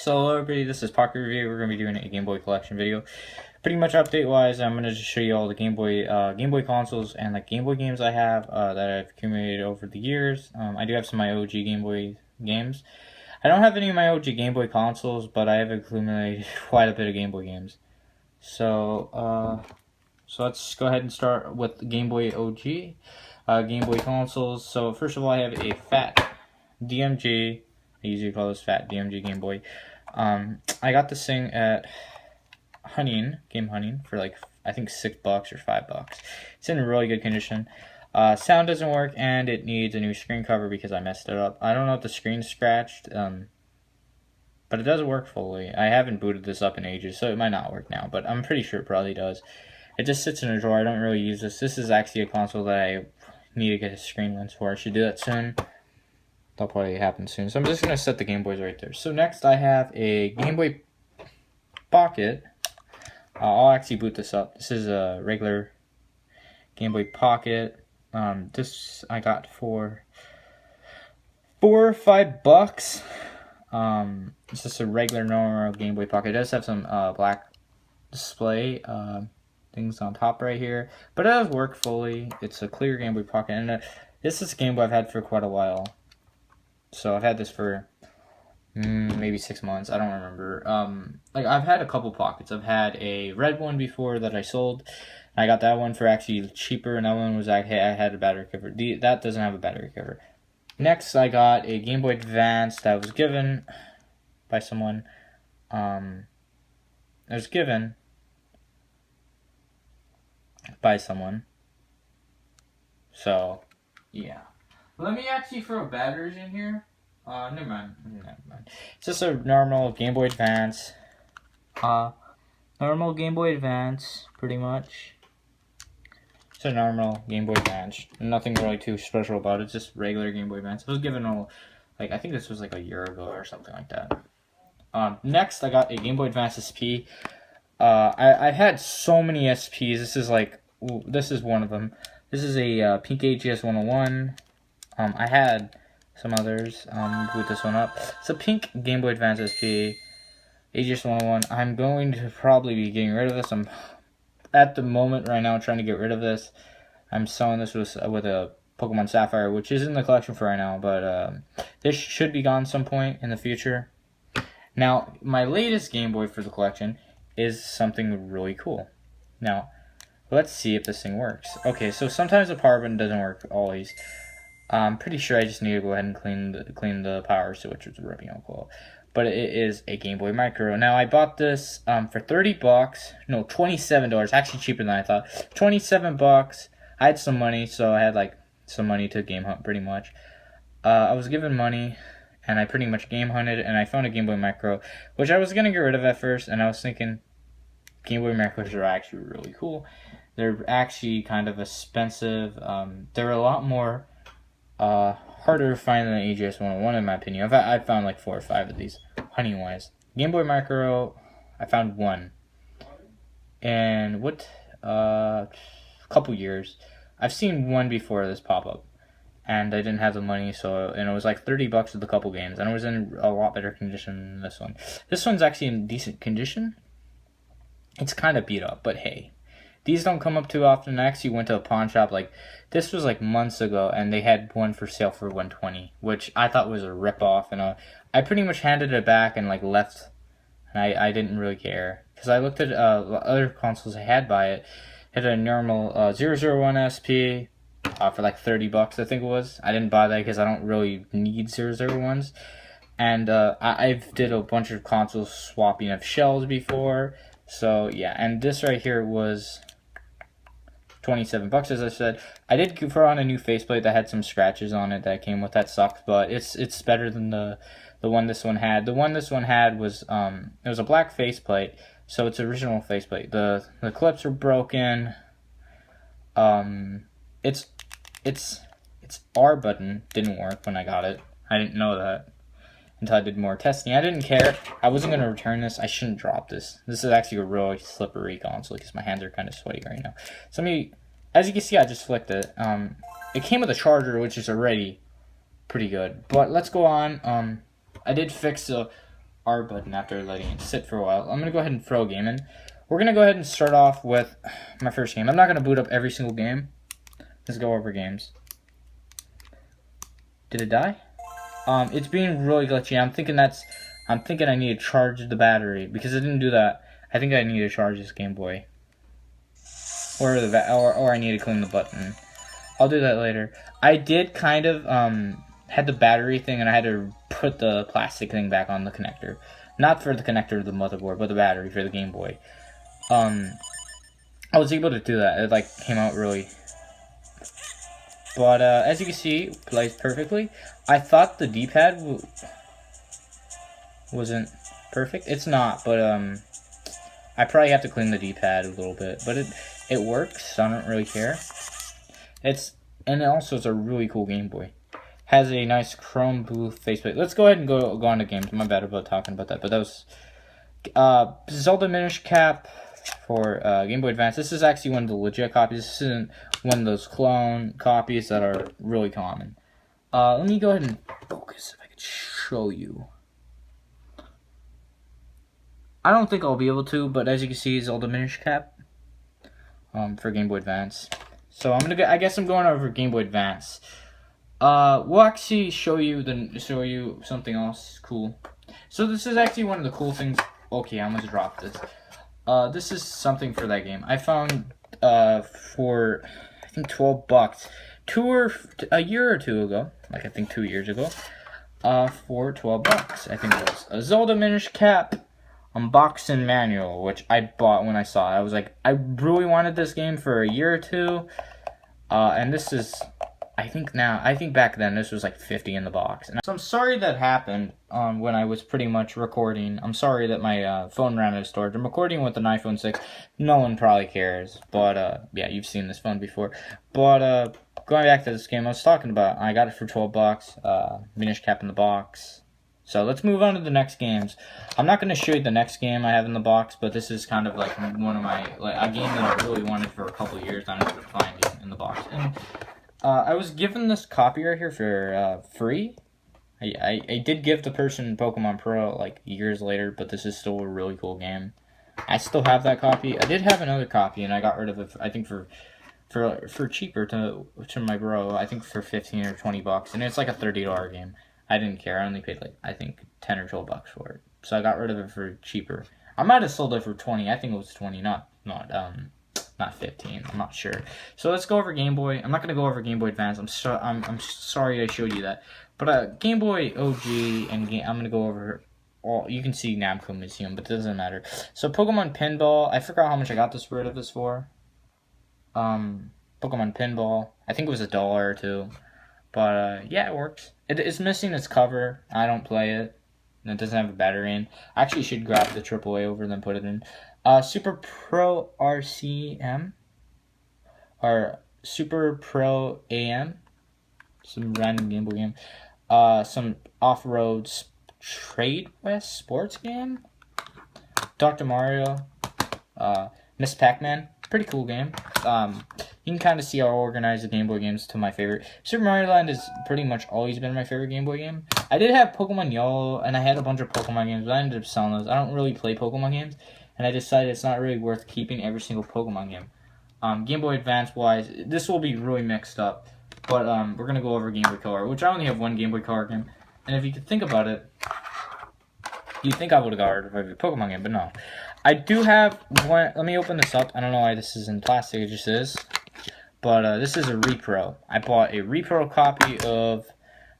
So hello everybody, this is Pocket Review. We're going to be doing a Game Boy Collection video. Pretty much update wise, I'm going to just show you all the Game Boy consoles and the Game Boy games I have that I've accumulated over the years. I do have some of my OG Game Boy games. I don't have any of my OG Game Boy consoles, but I have accumulated quite a bit of Game Boy games. So let's go ahead and start with the Game Boy OG, Game Boy consoles. So first of all, I have a fat DMG. I usually call this fat DMG Game Boy. I got this thing at Game Hunting for like, I think $6 or $5. It's in really good condition. Sound doesn't work and it needs a new screen cover because I messed it up. I don't know if the screen's scratched, but it does work fully. I haven't booted this up in ages, so it might not work now, but I'm pretty sure it probably does. It just sits in a drawer. I don't really use this. This is actually a console that I need to get a screen lens for. I should do that soon. That'll probably happen soon. So I'm just going to set the Game Boys right there. So next I have a Game Boy Pocket. I'll actually boot this up. This is a regular Game Boy Pocket. This I got for $4 or $5. It's just a regular normal Game Boy Pocket. It does have some black display things on top right here, but it does work fully. It's a clear Game Boy Pocket, and this is a Game Boy I've had for quite a while. So I've had this for maybe 6 months. I don't remember. Like I've had a couple pockets. I've had a red one before that I sold. I got that one for actually cheaper, and that one was I had a battery cover. That doesn't have a battery cover. Next, I got a Game Boy Advance that was given by someone. It was given by someone. So, yeah. Let me actually throw batteries in here. Never mind. It's just a normal Game Boy Advance. Normal Game Boy Advance, pretty much. It's a normal Game Boy Advance. Nothing really too special about it. It's just regular Game Boy Advance. It was given I think this was like a year ago or something like that. Next, I got a Game Boy Advance SP. I had so many SPs. This is one of them. This is a pink AGS 101. I had some others. Boot this one up. It's a pink Game Boy Advance SP, AGS 101. I'm going to probably be getting rid of this. I'm at the moment right now trying to get rid of this. I'm selling this with a Pokemon Sapphire, which is in the collection for right now, but this should be gone some point in the future. Now, my latest Game Boy for the collection is something really cool. Now, let's see if this thing works. Okay, so sometimes the power button doesn't work always. I'm pretty sure I just need to go ahead and clean the power switch with rubbing alcohol. But it is a Game Boy Micro. Now I bought this for $30. No, $27. Actually cheaper than I thought. $27. I had some money, so I had like some money to game hunt pretty much. I was given money, and I pretty much game hunted, and I found a Game Boy Micro, which I was gonna get rid of at first, and I was thinking Game Boy Micros are actually really cool. They're actually kind of expensive. They're a lot more harder to find than the AGS 101 in my opinion. I've found like 4 or 5 of these, hunting wise. Game Boy Micro, I found one. And couple years. I've seen one before this pop up. And I didn't have the money, and it was like $30 with a couple games. And it was in a lot better condition than this one. This one's actually in decent condition. It's kind of beat up, but hey. These don't come up too often. I actually went to a pawn shop, this was like months ago, and they had one for sale for $120, which I thought was a ripoff, and I pretty much handed it back and left, and I didn't really care, because I looked at other consoles I had by it. It had a normal 001 SP for like $30, I think it was. I didn't buy that because I don't really need 001s, and I've did a bunch of console swapping of shells before, so yeah, and this right here was $27, as I said. I did throw on a new faceplate that had some scratches on it that came with. That sucked, but it's better than the one this one had. The one this one had was it was a black faceplate, so it's original faceplate. The clips were broken. Its R button didn't work when I got it. I didn't know that until I did more testing. I didn't care. I wasn't going to return this. I shouldn't drop this. This is actually a really slippery console because my hands are kind of sweaty right now. So as you can see, I just flicked it. It came with a charger, which is already pretty good. But let's go on. I did fix R button after letting it sit for a while. I'm going to go ahead and throw a game in. We're going to go ahead and start off with my first game. I'm not going to boot up every single game. Let's go over games. Did it die? It's being really glitchy. I'm thinking I need to charge the battery because it didn't do that. I think I need to charge this Game Boy. Or I need to clean the button. I'll do that later. I did kind of had the battery thing, and I had to put the plastic thing back on the connector. Not for the connector of the motherboard, but the battery for the Game Boy. I was able to do that. It like came out really. But as you can see, it plays perfectly. I thought the D-pad wasn't perfect. It's not, but I probably have to clean the D-pad a little bit. But it works. So I don't really care. And also it's a really cool Game Boy. Has a nice chrome blue faceplate. Let's go ahead and go on to games. My bad about talking about that, but that was Zelda Minish Cap for Game Boy Advance. This is actually one of the legit copies. This isn't one of those clone copies that are really common. Let me go ahead and focus if I could show you. I don't think I'll be able to, but as you can see, Zelda Minish Cap for Game Boy Advance. So I guess I'm going over Game Boy Advance. We'll actually show you something else cool. So this is actually one of the cool things. Okay, I'm gonna drop this. This is something for that game. I found for I think $12, a year or two ago, like I think 2 years ago, for $12. I think it was a Zelda Minish Cap unboxing manual, which I bought when I saw it. I was like, I really wanted this game for a year or two, and this is, I think back then this was like $50 in the box. And so I'm sorry that happened when I was pretty much recording. I'm sorry that my phone ran out of storage. I'm recording with an iPhone 6. No one probably cares, but yeah, you've seen this phone before. But going back to this game I was talking about, I got it for $12. Minish Cap in the box. So let's move on to the next games. I'm not going to show you the next game I have in the box, but this is kind of like one of my, a game that I really wanted for a couple of years. I ended up finding in the box. And I was given this copy right here for free. I did give the person Pokemon Pro like years later, but this is still a really cool game. I still have that copy. I did have another copy, and I got rid of it, I think, for cheaper to my bro. I think for $15 or $20, and it's like a $30 game. I didn't care. I only paid like I think $10 or $12 for it, so I got rid of it for cheaper. I might have sold it for $20. I think it was $20, not 15. I'm not sure. So let's go over Game Boy. I'm not gonna go over Game Boy Advance. I'm sorry I showed you that. But Game Boy OG and I'm gonna go over all. You can see Namco Museum, but it doesn't matter. So Pokemon Pinball. I forgot how much I got rid of this for. Pokemon Pinball. I think it was $1 or $2. But yeah, it works. It's missing its cover. I don't play it. And it doesn't have a battery in. I actually should grab the AAA over and then put it in. Super Pro RCM. Or Super Pro AM. Some random Game Boy game. Some off-road Trade West sports game. Dr. Mario. Miss Pac-Man. Pretty cool game. You can kind of see how organized the Game Boy games to my favorite. Super Mario Land has pretty much always been my favorite Game Boy game. I did have Pokemon Yellow, and I had a bunch of Pokemon games, but I ended up selling those. I don't really play Pokemon games, and I decided it's not really worth keeping every single Pokemon game. Game Boy Advance-wise, this will be really mixed up, but we're going to go over Game Boy Color, which I only have one Game Boy Color game. And if you could think about it, you'd think I would have got rid of every Pokemon game, but no. I do have one. Let me open this up. I don't know why this is in plastic. It just is. But this is a repro. I bought a repro copy of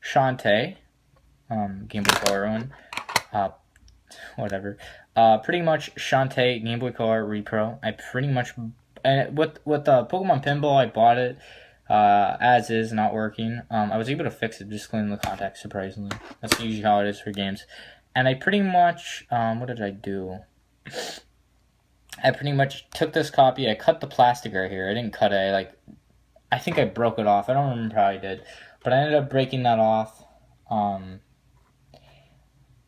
Shantae, Game Boy Color one. Whatever. Pretty much Shantae Game Boy Color repro. I pretty much, and with Pokemon Pinball, I bought it as is, not working. I was able to fix it, just cleaning the contacts. Surprisingly, that's usually how it is for games. And I pretty much, what did I do? I pretty much took this copy, I cut the plastic right here. I didn't cut it, I think I broke it off. I don't remember how I did. But I ended up breaking that off. And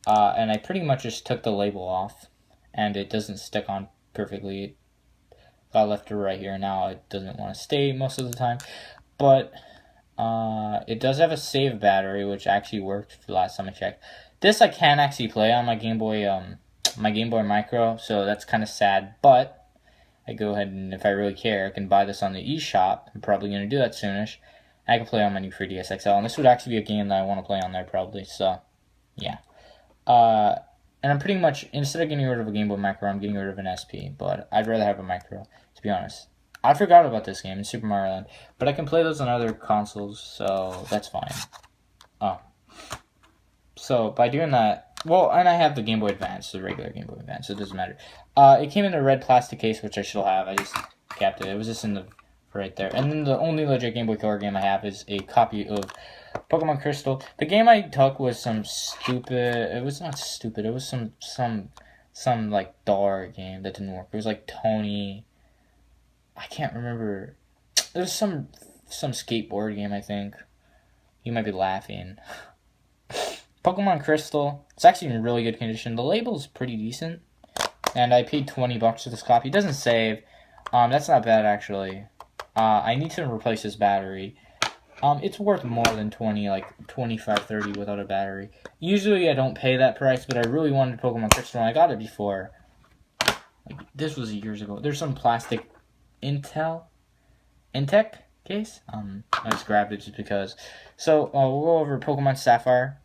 I pretty much just took the label off. And it doesn't stick on perfectly. It got left to right here. Now it doesn't want to stay most of the time. But it does have a save battery, which actually worked the last time I checked. This I can actually play on my Game Boy, my Game Boy Micro, so that's kind of sad. But I go ahead and, if I really care, I can buy this on the eShop. I'm probably going to do that soonish. I can play on my new 3DS XL, and this would actually be a game that I want to play on there probably. So, yeah. And I'm pretty much, instead of getting rid of a Game Boy Micro, I'm getting rid of an SP. But I'd rather have a Micro, to be honest. I forgot about this game in Super Mario Land, but I can play those on other consoles, so that's fine. So by doing that, well, and I have the Game Boy Advance, the regular Game Boy Advance, so it doesn't matter. It came in a red plastic case, which I still have. I just kept it. It was just in the right there. And then the only legit Game Boy Color game I have is a copy of Pokemon Crystal. The game I took was some stupid. It was not stupid. It was some like dollar game that didn't work. It was like Tony. I can't remember. It was some skateboard game, I think. You might be laughing. Pokemon Crystal. It's actually in really good condition. The label is pretty decent. And I paid $20 for this copy. It doesn't save. That's not bad, actually. I need to replace this battery. It's worth more than 20, like 25, 30 without a battery. Usually I don't pay that price, but I really wanted Pokemon Crystal and I got it before. Like, this was years ago. There's some plastic Intech case. I just grabbed it just because. So we'll go over Pokemon Sapphire.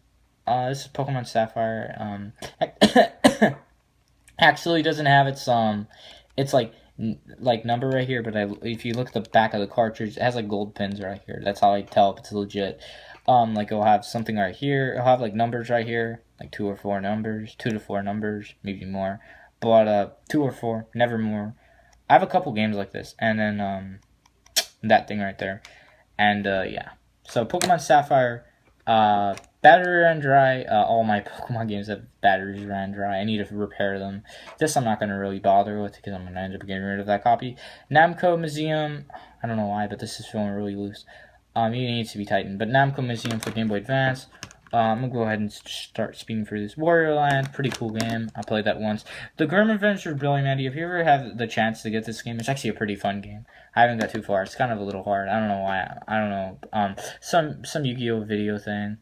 This is Pokemon Sapphire. Actually doesn't have its it's like number right here, but if you look at the back of the cartridge, it has like gold pins right here. That's how I tell if it's legit. Like it'll have something right here. It'll have like numbers right here, like 2 or 4 numbers, 2 to 4 numbers, maybe more, but 2 or 4, never more. I have a couple games like this, and then that thing right there, and yeah. So Pokemon Sapphire, battery ran dry. All my Pokemon games have batteries ran dry. I need to repair them. This I'm not going to really bother with because I'm going to end up getting rid of that copy. Namco Museum, I don't know why, but this is feeling really loose. It needs to be tightened. But Namco Museum for Game Boy Advance. I'm going to go ahead and start speeding through this. Warrior Land, pretty cool game. I played that once. The Grim Adventure of Billy Mandy. If you ever have the chance to get this game, it's actually a pretty fun game. I haven't got too far. It's kind of a little hard. I don't know why. I don't know. Some Yu-Gi-Oh video thing.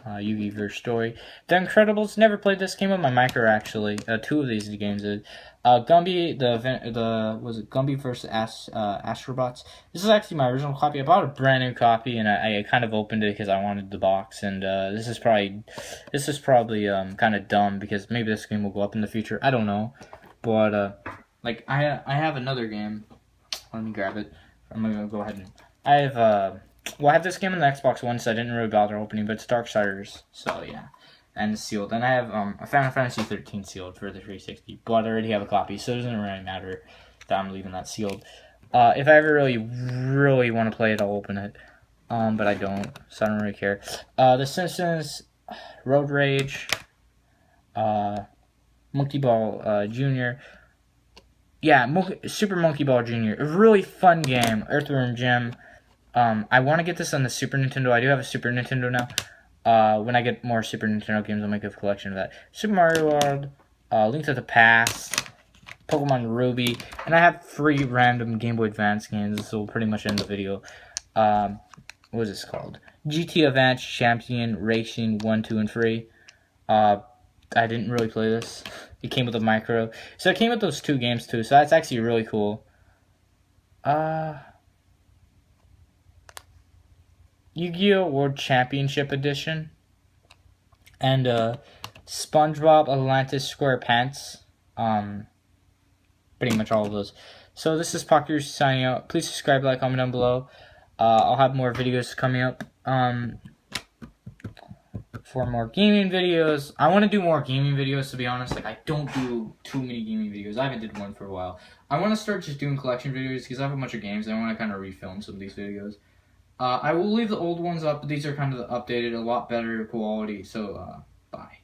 Yu-Gi Verse Story. The Incredibles. Never played this. Came with my micro actually. 2 of these games. Gumby. Was it Gumby vs Astrobots? This is actually my original copy. I bought a brand new copy and I kind of opened it because I wanted the box. And this is probably kind of dumb because maybe this game will go up in the future. I don't know, but like I have another game. Let me grab it. I'm gonna go ahead and I have this game on the Xbox One, so I didn't really bother opening, but it's Darksiders, so yeah, and it's sealed. And I have a Final Fantasy 13 sealed for the 360, but I already have a copy, so it doesn't really matter that I'm leaving that sealed. If I ever really want to play it, I'll open it, but I don't, so I don't really care. The Simpsons, Road Rage, Monkey Ball Jr., yeah, Super Monkey Ball Jr., a really fun game, Earthworm Jim. I want to get this on the Super Nintendo. I do have a Super Nintendo now. When I get more Super Nintendo games, I'll make a collection of that. Super Mario World, Link to the Past, Pokemon Ruby, and I have 3 random Game Boy Advance games. This will pretty much end the video. What is this called? GT Advance Champion Racing 1, 2, and 3. I didn't really play this. It came with a micro. So it came with those 2 games too, so that's actually really cool. Yu-Gi-Oh! World Championship Edition. And SpongeBob Atlantis SquarePants. Pretty much all of those. So this is Parker signing out. Please subscribe, like, comment down below. I'll have more videos coming up. For more gaming videos. I want to do more gaming videos, to be honest. Like, I don't do too many gaming videos. I haven't did one for a while. I want to start just doing collection videos because I have a bunch of games and I want to kind of refilm some of these videos. I will leave the old ones up, but these are kind of updated, a lot better quality. So, bye.